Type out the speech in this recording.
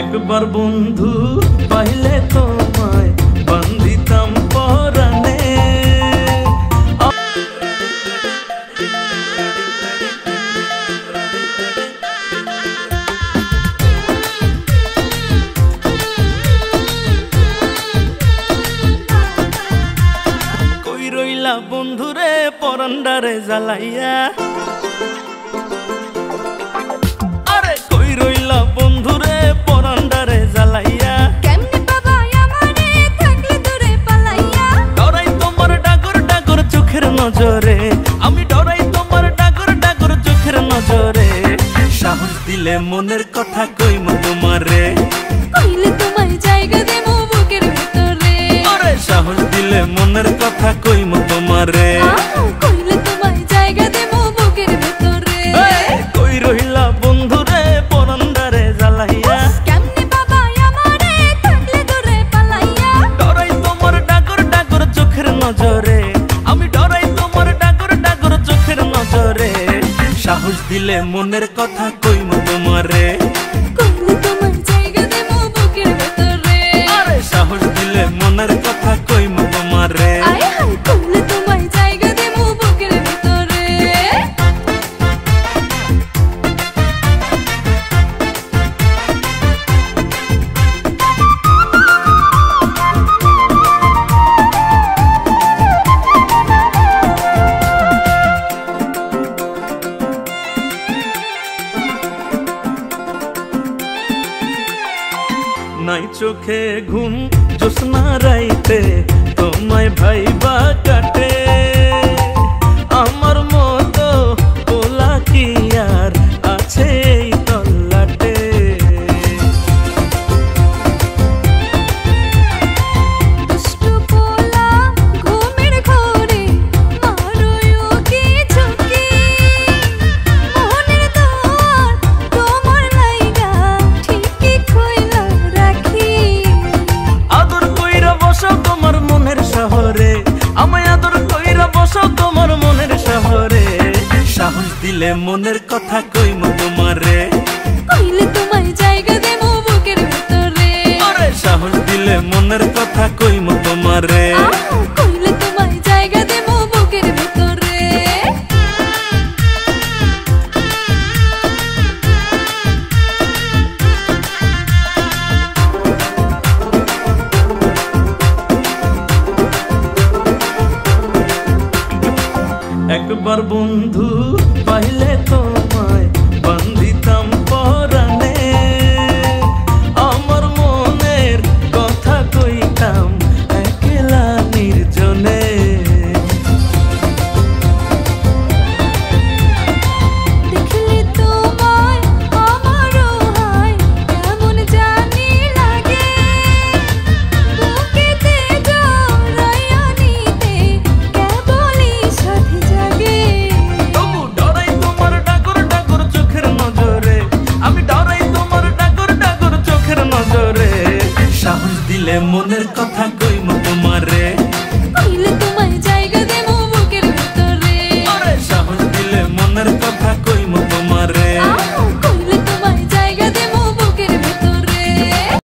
একবার বন্ধু পাইলে তোমায় বান্ধিতাম পরাণে। কই রইলা বন্ধুরে পরান্ডারে জ্বালাইয়া, আরে কই রইলা বন্ধুরে পরান্ডারে জ্বালাইয়া। কেমনে বাবা আমারে থাকলে দূরে পালাইয়া, ডরাই তোমার ডাগর ডাগর চোখের নজরে, আমি ডরাই তোমার ডাগর ডাগর চোখের নজরে। সাহস দিলে মনের কথা কইমু তোমারে, কইলে তোমায় জায়গা দেবো বুকের ভেতরে। আরে সাহস দিলে মনের কথা কইমু তোমারে, কইলে তোমায় জায়গা দেবো বুকের ভেতরে। কই রইলা বন্ধুরে পরান্ডারে জ্বালাইয়া। কেমনে বাবা আমারে থাকলে দূরে পালাইয়া, ডরাই তোমার ডাগর ডাগর চোখের নজরে, আমি ডরাই তোমার ডাগর ডাগর চোখের নজরে। সাহস দিলে মনের কথা কইমু তোমারে, কইলে তোমায় জায়গা দেবো বুকের ভেতরে। আরে সাহস দিলে মনের কথা কইমু তোমারে। আয় হায় কইলে তোমায় জায়গা দেবো বুকের ভেতরে। নাই চোখে ঘুম জ্যোৎস্না রাইতে তোমায় ভাইবা কাটে, আমার মতো ওলা কি আর আছে এই তল্লাটে। দুষ্টু পোলা ঘুমের ঘোরে মারোয়ো কি ঝুঁকি, মনের দোয়ার তোমার লাইগা ঠিকই খোলা রাখি। আদর কইরা বসো তোমার মনের শহরে, আমায় আদর কইরা বসো তোমার মনের শহরে। সাহস দিলে মনের কথা কইমু তোমারে, কইলে তোমায় জায়গা দেবো বুকের ভেতরে। আরে সাহস দিলে মনের কথা কইমু তোমারে। কইলে তোমায় জায়গা দেবো বুকের ভেতরে। একবার বন্ধু